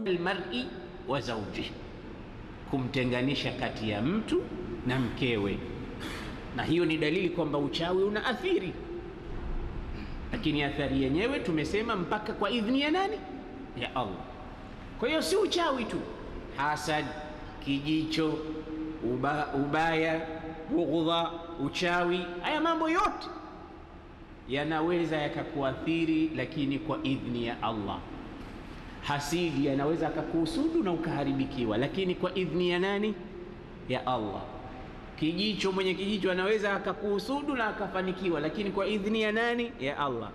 almar'i wa zawjihi, kumtenganisha kati ya mtu na mkewe. Na hiyo ni dalili kwamba uchawi unaathiri, lakini athari yenyewe tumesema mpaka kwa idhni ya nani? Ya Allah. Kwa hiyo si uchawi tu, hasad, kijicho, ubaya, bughdha, uchawi, haya mambo yote yanaweza yakakuathiri, lakini kwa idhni ya Allah. Hasidi yanaweza akakuhusudu na ukaharibikiwa, lakini kwa idhni ya nani? Ya Allah. Kijicho, mwenye kijicho anaweza akakuhusudu na akafanikiwa, lakini kwa idhni ya nani? Ya Allah.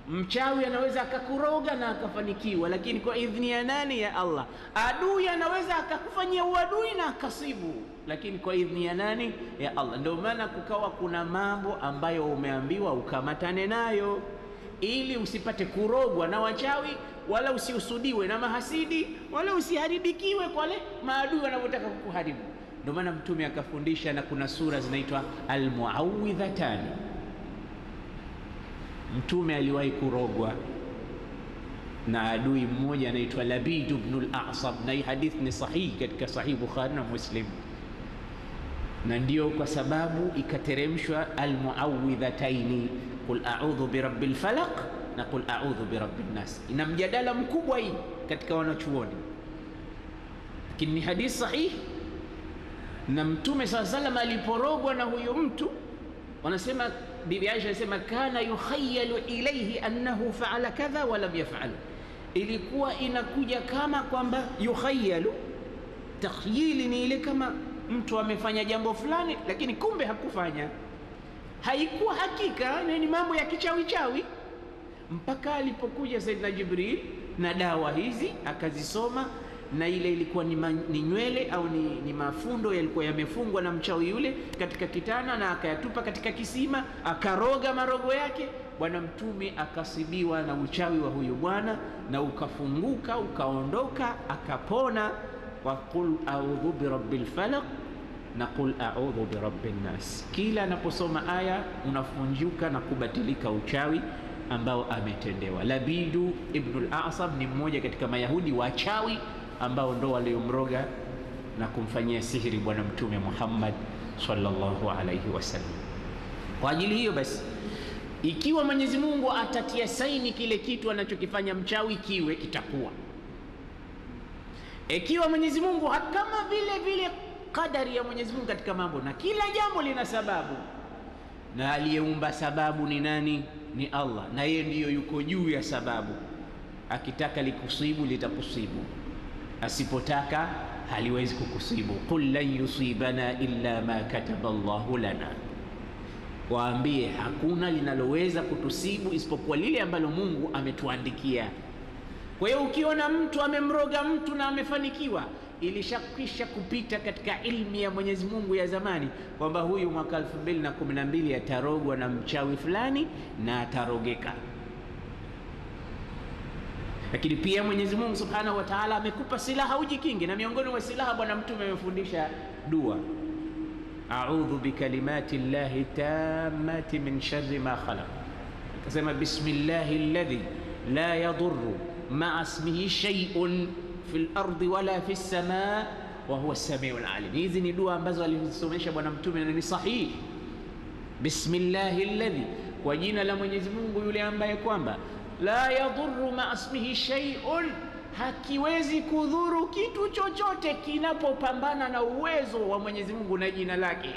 Mchawi anaweza akakuroga na akafanikiwa, lakini kwa idhni ya nani? Ya Allah. Adui anaweza akakufanyia uadui na akasibu, lakini kwa idhni ya nani? Ya Allah. Ndio maana kukawa kuna mambo ambayo umeambiwa ukamatane nayo, ili usipate kurogwa na wachawi, wala usiusudiwe na mahasidi, wala usiharibikiwe kwa wale maadui wanavyotaka kukuharibu. Ndio maana Mtume akafundisha, na kuna sura zinaitwa Almuawidhatani. Mtume aliwahi kurogwa na adui mmoja anaitwa Labid ibn al-A'sab, na hii hadithi ni sahihi katika Sahih Bukhari na Muslim, na ndio kwa sababu ikateremshwa Almuawidhataini, qul a'udhu birabbil falaq na qul a'udhu birabbin nas. Ina mjadala mkubwa hii katika wanachuoni, lakini ni hadithi sahihi. Na Mtume sallallahu alayhi wasallam aliporogwa na huyo mtu, wanasema Bibi Aisha anasema kana yukhayyalu ilayhi annahu fa'ala kadha wa lam yaf'al. Ilikuwa inakuja kama kwamba yukhayyalu, takhyili ni ile kama mtu amefanya jambo fulani lakini kumbe hakufanya, haikuwa hakika, ni mambo ya kichawi chawi. Mpaka alipokuja Saidina Jibril na dawa hizi akazisoma, na ile ilikuwa ni nywele au ni mafundo yalikuwa yamefungwa na mchawi yule katika kitana, na akayatupa katika kisima, akaroga marogo yake. Bwana Mtume akasibiwa na uchawi wa huyu bwana, na ukafunguka ukaondoka, akapona. Wa qul a'udhu birabbil falaq na qul a'udhu birabbin nas. Kila anaposoma aya unafunjuka na kubatilika uchawi ambao ametendewa. Labidu ibn al-A'sab ni mmoja katika Mayahudi wachawi ambao ndo waliomroga na kumfanyia sihiri Bwana Mtume Muhammad sallallahu alayhi wasallam. Kwa ajili hiyo basi, ikiwa Mwenyezi Mungu atatia saini kile kitu anachokifanya mchawi kiwe, kitakuwa. Ikiwa Mwenyezi Mungu kama vile kadari ya Mwenyezi Mungu katika mambo, na kila jambo lina sababu, na aliyeumba sababu ni nani? Ni Allah, na yeye ndiyo yuko juu ya sababu. Akitaka likusibu litakusibu, asipotaka haliwezi kukusibu. Qul lan yusibana illa ma kataba Allahu lana, waambie hakuna linaloweza kutusibu isipokuwa lile ambalo Mungu ametuandikia. Kwa hiyo ukiona mtu amemroga mtu na amefanikiwa, ilishakwisha kupita katika ilmu ya Mwenyezi Mungu ya zamani kwamba huyu mwaka 2012 atarogwa na mchawi fulani na atarogeka. Lakini pia Mwenyezi Mungu Subhanahu wa Ta'ala amekupa silaha ujikinge, na miongoni mwa silaha Bwana Mtume amefundisha dua, a'udhu bikalimati llahi tammati min sharri ma khalaq. Akasema bismillahi alladhi la yadurru ma'a ismihi shay'un fil ardi wala fis samaa wa huwa as-sami'ul alim. Hizi ni dua ambazo alizisomesha Bwana Mtume na ni sahihi. Bismillahi alladhi, kwa jina la Mwenyezi Mungu yule ambaye kwamba la yadhurru ma ismihi shay'un, hakiwezi kudhuru kitu chochote kinapopambana na uwezo wa Mwenyezi Mungu na jina lake.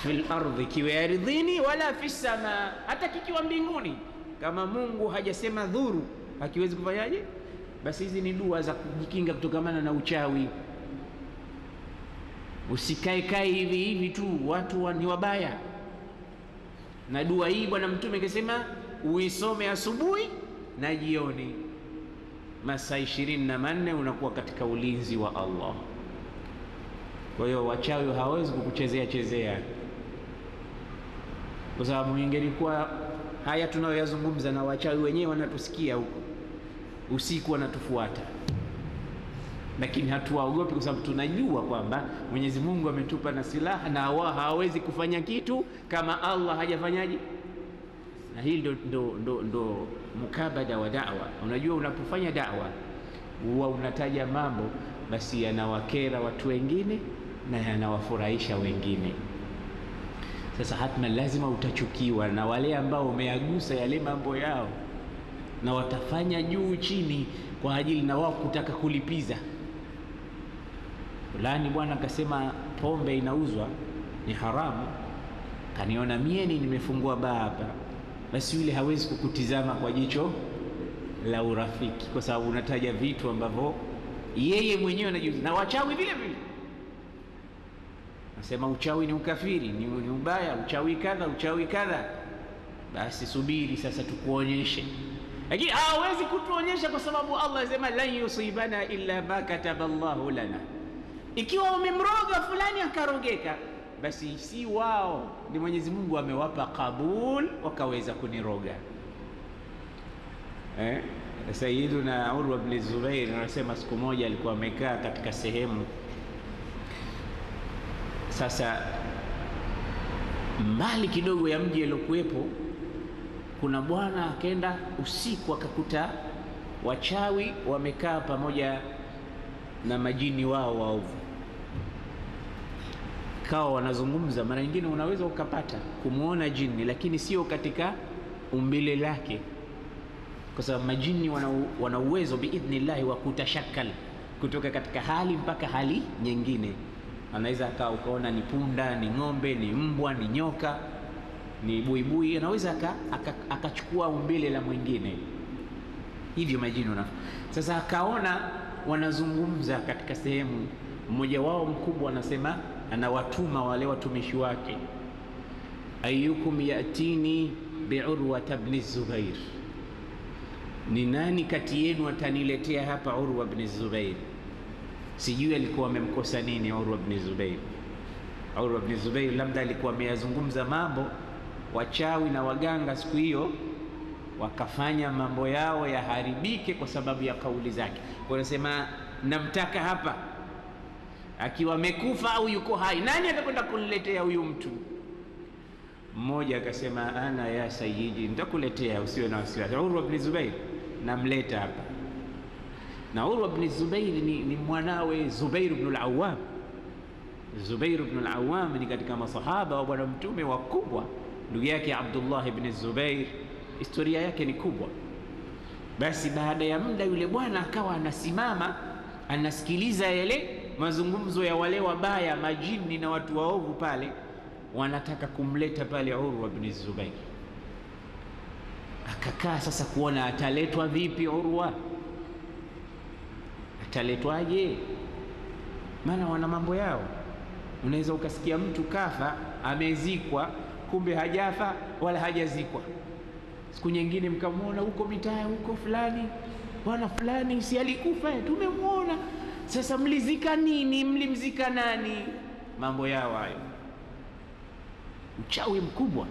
Fil ardi, kiwe ardhini, wala fis samaa, hata kikiwa mbinguni. Kama Mungu hajasema dhuru, hakiwezi kufanyaje? Basi hizi ni dua za kujikinga kutokamana na uchawi. Usikae hivi hivi tu, watu ni wabaya. Na dua hii Bwana Mtume akasema uisome asubuhi na jioni, masaa 24 unakuwa katika ulinzi wa Allah. Kwa hiyo wachawi hawezi kukuchezea chezea, kwa sababu ingelikuwa haya tunayoyazungumza na wachawi wenyewe wanatusikia huko usiku, wanatufuata lakini hatuwaogopi kwa sababu tunajua kwamba Mwenyezi Mungu ametupa na silaha na hawawezi kufanya kitu kama Allah hajafanyaje. Na hili ndo mukabada wa da'wa. Unajua unapofanya da'wa huwa unataja mambo basi yanawakera watu wengine na yanawafurahisha wengine. Sasa hatma lazima utachukiwa na wale ambao umeagusa yale mambo yao, na watafanya juu chini kwa ajili na wao kutaka kulipiza. Fulani bwana akasema pombe inauzwa ni haramu, kaniona mieni nimefungua baa hapa, basi yule hawezi kukutizama kwa jicho la urafiki, kwa sababu unataja vitu ambavyo yeye mwenyewe anajua. Na wachawi vile vile nasema uchawi ni ukafiri, ni ubaya, uchawi kadha, uchawi kadha. Basi subiri sasa tukuonyeshe, lakini hawezi kutuonyesha kwa sababu Allah anasema lan yusibana illa ma kataba Allahu lana. Ikiwa umemroga fulani akarogeka, basi si wao, ni Mwenyezi Mungu amewapa kabul wakaweza kuniroga. Sayyiduna Urwa ibn Zubair anasema siku moja alikuwa amekaa katika sehemu, sasa mbali kidogo ya mji aliokuwepo kuna bwana akaenda usiku akakuta wachawi wamekaa pamoja na majini wao waovu, kawa wanazungumza. Mara nyingine unaweza ukapata kumuona jini lakini sio katika umbile lake, kwa sababu majini wana uwezo biidhnillah wa kutashakal kutoka katika hali mpaka hali nyingine. Anaweza ukaona ni punda, ni ng'ombe, ni mbwa, ni nyoka, ni buibui, anaweza akachukua umbile la mwingine. Hivyo majini sasa akaona wanazungumza katika sehemu, mmoja wao mkubwa anasema, anawatuma wale watumishi wake, ayyukum yatini bi'Urwa ibn Zubair, ni nani kati yenu ataniletea hapa Urwa ibn Zubair? Sijui alikuwa amemkosa nini Urwa ibn Zubair. Urwa ibn Zubair labda alikuwa ameyazungumza mambo, wachawi na waganga siku hiyo wakafanya mambo yao yaharibike kwa sababu ya kauli zake. Kwa nasema namtaka hapa, akiwa amekufa au yuko hai, nani atakwenda kuniletea huyu mtu? Mmoja akasema ana ya sayyidi, nitakuletea, usiwe na wasiwasi. Urwa ibn Zubair namleta hapa. Na Urwa ibn Zubair ni mwanawe Zubair ibn al-Awwam. Zubair ibn al-Awwam ni katika masahaba wa bwana mtume wakubwa, ndugu yake Abdullah ibn Zubair, historia yake ni kubwa. Basi baada ya muda yule bwana akawa anasimama anasikiliza yale mazungumzo ya wale wabaya, majini na watu waovu pale, wanataka kumleta pale Urwa ibn Zubair. Akakaa sasa kuona ataletwa vipi Urwa, ataletwaje? Maana wana mambo yao. Unaweza ukasikia mtu kafa amezikwa, kumbe hajafa wala hajazikwa. Siku nyingine mkamwona huko mitaa huko, fulani bwana fulani si alikufa, tumemwona. Sasa mlizika nini? Mlimzika nani? Mambo yao hayo, uchawi mkubwa.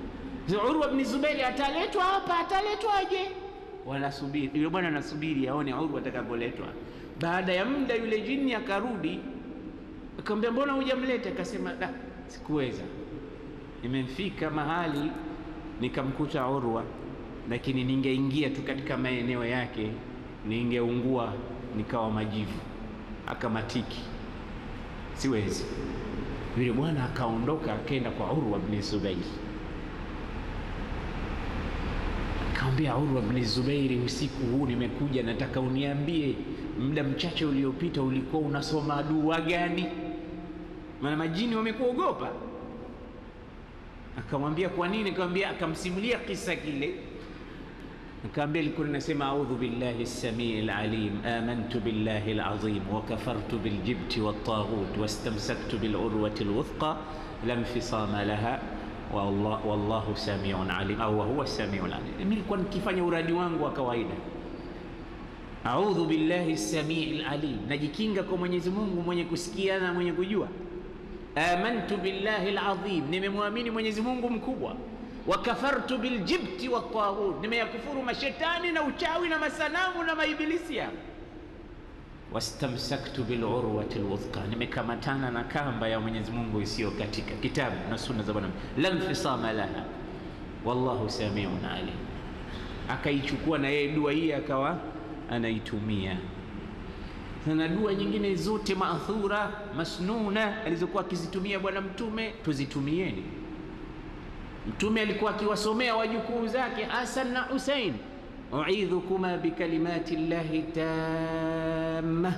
Urwa ibn Zubair ataletwa hapa, ataletwaje? Wanasubiri, yule bwana anasubiri aone Urwa atakapoletwa. Baada ya muda yule jini akarudi, akamwambia mbona hujamleta? Akasema sikuweza, nimefika mahali nikamkuta Urwa, lakini ningeingia tu katika maeneo yake ningeungua nikawa majivu, akamatiki, siwezi. Yule bwana akaondoka akaenda kwa Urwa ibn Zubair, akamwambia Urwa ibn Zubair, usiku huu nimekuja, nataka uniambie muda mchache uliopita ulikuwa unasoma dua gani? Maana majini wamekuogopa. Akamwambia kwa nini? Akamwambia, akamsimulia kisa kile. Akamwambia nilikuwa ninasema a'udhu billahi as-sami'il alim, amantu billahi al-azim wa kafartu bil-jibti wat-taghut wastamsaktu bil-urwati al-wuthqa la infisama laha wallahu sami'un alim, au huwa as-sami'ul alim. Mimi nilikuwa nikifanya uradi wangu wa kawaida, a'udhu billahi as-sami'il alim, najikinga kwa Mwenyezi Mungu mwenye kusikia na mwenye kujua. Amantu billahi al-azim, nimemwamini Mwenyezi Mungu mkubwa. Wa kafartu biljibti wat-taghut, nimeyakufuru mashetani na uchawi na masanamu na maibilisi. wastamsaktu bilurwati alwuthqa, nimekamatana na kamba ya Mwenyezi Mungu isiyo katika, kitabu na sunna za Bwana, la infisama laha wallahu samiun alim. Akaichukua na yeye dua hii akawa anaitumia. Na dua nyingine zote maathura masnuna alizokuwa akizitumia Bwana Mtume tuzitumieni. Mtume alikuwa akiwasomea wajukuu zake Hasan na Husain, u'idhukuma bikalimati llahi tamma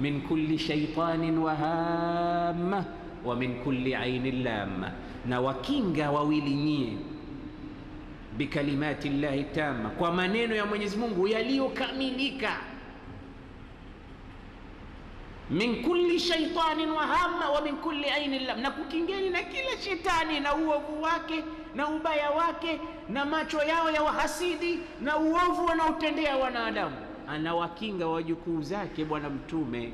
min kulli shaytanin wa hamma wa min kulli ainin lamma, na wakinga wawili nyie bikalimati llahi tamma, kwa maneno ya Mwenyezi Mungu yaliyokamilika, min kulli shaytanin wa hamma wa min kulli ainin lam, na kukingeni na kila shetani na uovu wake na ubaya wake na macho yao ya wahasidi na uovu wanaotendea wanadamu. Anawakinga wajukuu zake Bwana Mtume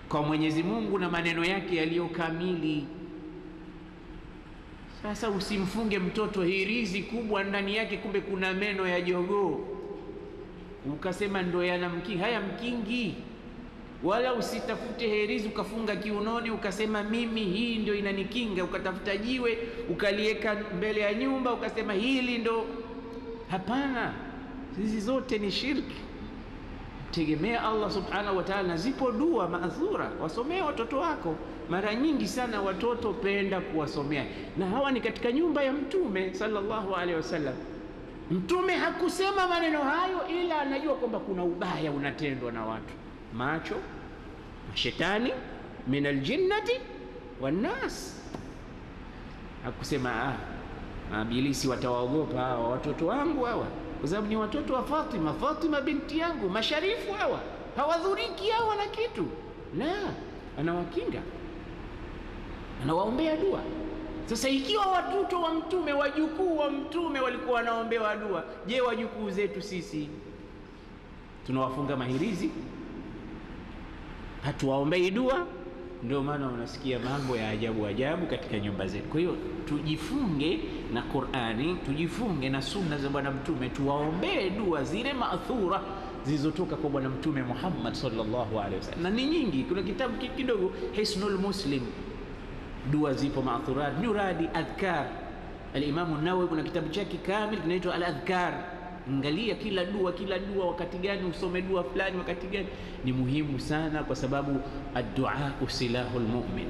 kwa Mwenyezi Mungu na maneno yake yaliyokamili. Sasa usimfunge mtoto hirizi kubwa ndani yake kumbe kuna meno ya jogoo ukasema ndo yanamkinga. Haya mkingi. Wala usitafute herizi ukafunga kiunoni ukasema mimi hii ndio inanikinga, ukatafuta jiwe ukalieka mbele ya nyumba ukasema hili ndo. Hapana, hizi zote ni shirki. Tegemea Allah subhanahu wa ta'ala. Zipo dua maathura, wasomee watoto wako. Mara nyingi sana watoto penda kuwasomea, na hawa ni katika nyumba ya Mtume sallallahu alaihi wasallam. Mtume hakusema maneno hayo ila anajua kwamba kuna ubaya unatendwa na watu, macho, shetani, min aljinnati wan nas. Hakusema mabilisi watawaogopa hawa watoto wangu hawa, kwa sababu ni watoto wa Fatima, Fatima binti yangu, masharifu hawa, hawadhuriki hawa na kitu. La, anawakinga, anawaombea dua. Sasa ikiwa watoto wa Mtume, wajukuu wa Mtume walikuwa wanaombewa dua, je, wajukuu zetu sisi tunawafunga mahirizi? Hatuwaombei dua? Ndio maana unasikia mambo ya ajabu ajabu katika nyumba zetu. Kwa hiyo tujifunge na Qur'ani, tujifunge na sunna za Bwana Mtume, tuwaombee dua zile maathura zilizotoka kwa Bwana Mtume Muhammad sallallahu alaihi wasallam. Na ni nyingi, kuna kitabu kidogo Hisnul Muslim, dua zipo maathurat, nyuradi, adhkar. Al-Imam an-Nawawi kuna kitabu chake kamili kinaitwa al-Adhkar. Angalia kila dua wakati gani usome dua fulani, wakati gani. Ni muhimu sana, kwa sababu ad-du'a silahul mu'min.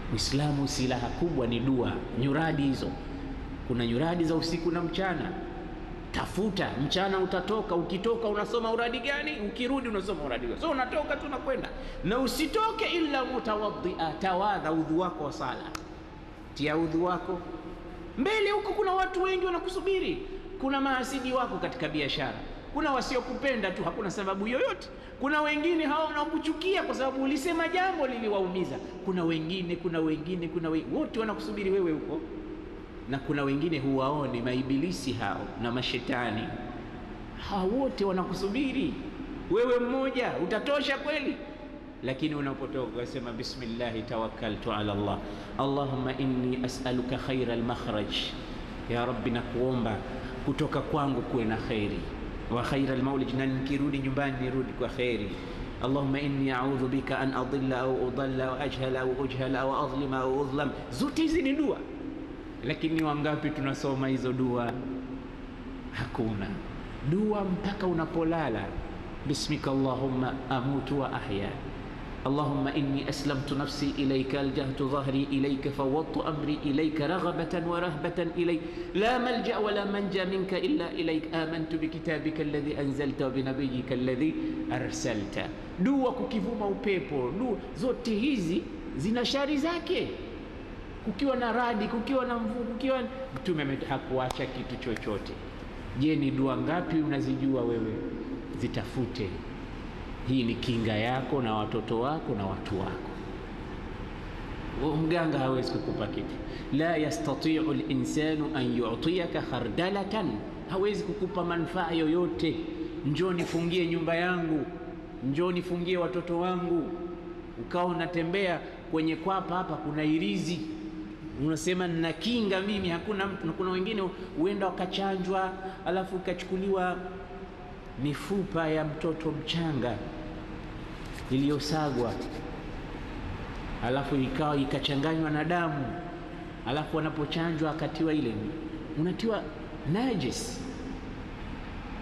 Muislamu silaha kubwa ni dua. Nyuradi hizo, kuna nyuradi za usiku na mchana. Tafuta mchana, utatoka, ukitoka unasoma uradi gani, ukirudi unasoma uradi gani. So unatoka tu unakwenda, na usitoke illa mutawaddia, tawadha udhu wako wa sala, tia udhu wako mbele. Huko kuna watu wengi wanakusubiri. Kuna mahasidi wako katika biashara, kuna wasiokupenda tu, hakuna sababu yoyote. Kuna wengine hao wanakuchukia kwa sababu ulisema jambo liliwaumiza. Kuna wengine wote wanakusubiri wewe huko. Na kuna wengine huwaoni, maibilisi hao na mashetani hao, wote wanakusubiri wewe mmoja. Utatosha kweli? Lakini unapotoka usema bismillah tawakkaltu ala Allah, Allahumma inni as'aluka khaira al-makhraj, ya Rabbi nakuomba kutoka kwangu kuwe na khairi, wa khaira al-mawlij, na nikirudi nyumbani nirudi kwa khairi. Allahumma inni a'udhu bika an adilla au udalla au ajhala au ujhala au adhlima au udhlam. Zote hizi ni dua, lakini wangapi tunasoma hizo dua? Hakuna dua mpaka unapolala. Bismika Allahumma amutu wa ahya, Allahumma inni aslamtu nafsi ilayka, aljahtu dhahri ilayka, fawwadtu amri ilayka, raghabatan wa rahbatan ilayk, la malja wa la manja minka illa ilayk, amantu bikitabika alladhi anzalta wa binabiyyika alladhi arsalta. Dua kukivuma upepo, dua zote hizi zina shari zake. Kukiwa na radi, kukiwa na mvua, kukiwa Mtume hakuacha kitu chochote. Je, ni dua ngapi unazijua wewe? Zitafute. Hii ni kinga yako na watoto wako na watu wako. Mganga hawezi kukupa kitu. La yastati'u al-insanu an yu'tiyaka khardalatan, hawezi kukupa manufaa yoyote. Njoo nifungie nyumba yangu, njoo nifungie watoto wangu. Ukao unatembea kwenye kwapa, hapa kuna irizi, unasema nina kinga mimi, hakuna mtu. Kuna wengine huenda wakachanjwa alafu ukachukuliwa mifupa ya mtoto mchanga iliyosagwa, alafu ikachanganywa na damu, alafu wanapochanjwa akatiwa ile, unatiwa najis,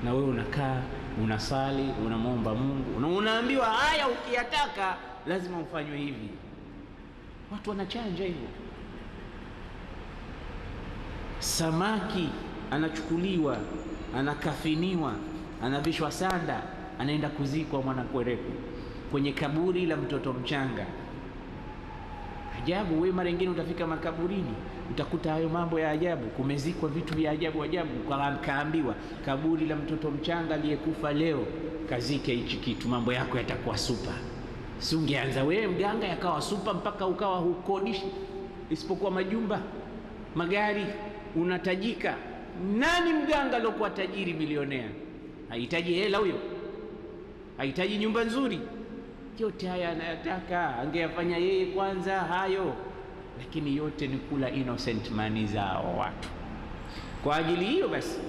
na wewe unakaa unasali unamwomba Mungu na unaambiwa haya ukiyataka lazima ufanywe hivi. Watu wanachanja hivyo. Samaki anachukuliwa, anakafiniwa, anavishwa sanda, anaenda kuzikwa Mwanakwerekwe kwenye kaburi la mtoto mchanga. Ajabu, wewe mara nyingine utafika makaburini utakuta hayo mambo ya ajabu, kumezikwa vitu vya ajabu ajabu. Kaambiwa kaburi la mtoto mchanga aliyekufa leo, kazike hichi kitu, mambo yako yatakuwa super. Si ungeanza wewe mganga yakawa super mpaka ukawa hukodishi isipokuwa majumba, magari, unatajika. Nani mganga aliyokuwa tajiri milionea? Hahitaji hela huyo, hahitaji nyumba nzuri. Yote haya anayataka angeyafanya yeye kwanza hayo, lakini yote ni kula innocent money zao watu. Kwa ajili hiyo basi,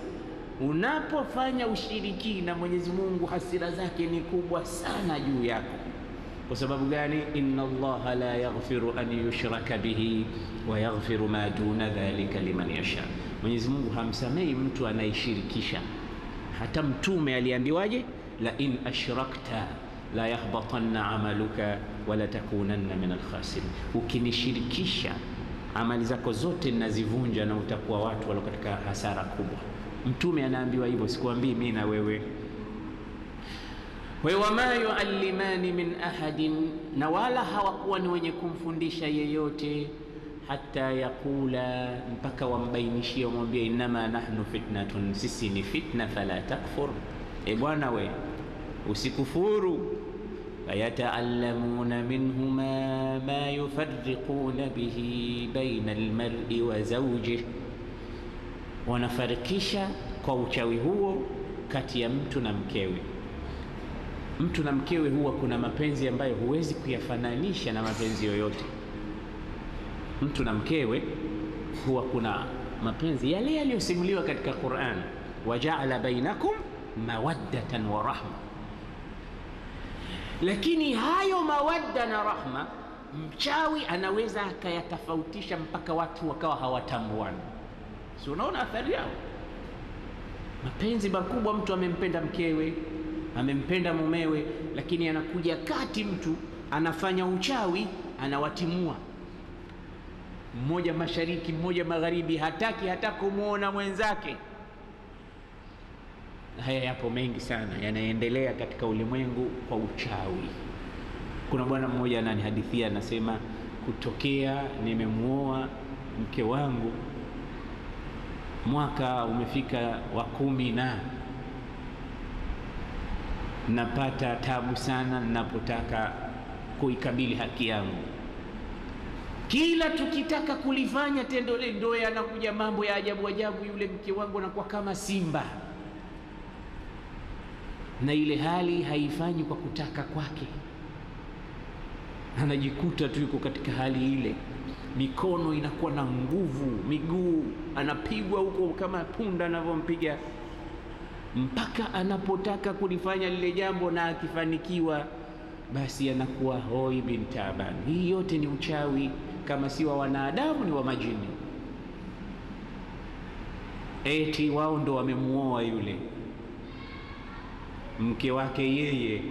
unapofanya ushirikina, Mwenyezi Mungu hasira zake ni kubwa sana juu yako. Kwa sababu gani? Inna Allaha la yaghfiru an yushraka bihi wa yaghfiru ma duna dhalika liman yasha. Mwenyezi Mungu hamsamei mtu anayeshirikisha. Hata Mtume aliambiwaje? La in ashrakta la yahbatanna amaluka wa la takunanna min alkhasirin. Ukinishirikisha amali zako zote ninazivunja na utakuwa watu walio katika hasara kubwa. Mtume anaambiwa hivyo, sikuambii mimi na wewe. Wa ma yuallimani min ahadin, na wala hawakuwa ni wenye kumfundisha yeyote, hata yakula, mpaka wambainishie, wamwambie inama nahnu fitnatun, sisi ni fitna, fala takfur, bwana we usikufuru. Fayataallamuna minhuma ma yufarriquna bihi baina almar'i wa zawjihi, wanafarikisha kwa uchawi huo kati ya mtu na mkewe. Mtu na mkewe huwa kuna mapenzi ambayo huwezi kuyafananisha na mapenzi yoyote. Mtu na mkewe huwa kuna mapenzi yale yaliyosimuliwa katika Qur'an, waja'ala bainakum mawaddatan wa rahma. Lakini hayo mawadda na rahma, mchawi anaweza akayatofautisha mpaka watu wakawa hawatambuani. Si unaona athari yao? Mapenzi makubwa, mtu amempenda mkewe, amempenda mumewe, lakini anakuja kati mtu anafanya uchawi, anawatimua, mmoja mashariki mmoja magharibi, hataki hata kumuona mwenzake. Haya yapo mengi sana yanaendelea katika ulimwengu kwa uchawi. Kuna bwana mmoja ananihadithia, anasema kutokea nimemuoa mke wangu mwaka umefika wa 10 na napata tabu sana ninapotaka kuikabili haki yangu. Kila tukitaka kulifanya tendo le ndoa anakuja mambo ya ajabu ajabu, yule mke wangu anakuwa kama simba, na ile hali haifanyi kwa kutaka kwake, anajikuta tu yuko katika hali ile. Mikono inakuwa na nguvu, miguu anapigwa huko kama punda anavyompiga, mpaka anapotaka kulifanya lile jambo na akifanikiwa, basi anakuwa hoi bin taban. Hii yote ni uchawi, kama si wa wanadamu ni wa majini. Eti wao ndo wamemuoa yule mke wake, yeye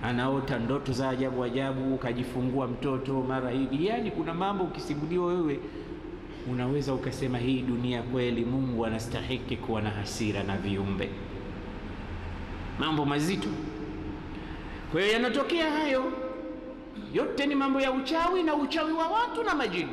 anaota ndoto za ajabu ajabu, kajifungua mtoto mara hivi. Yani kuna mambo ukisimuliwa wewe unaweza ukasema hii dunia kweli Mungu anastahiki kuwa na hasira na viumbe. Mambo mazito. Kwa hiyo yanatokea hayo yote, ni mambo ya uchawi, na uchawi wa watu na majini.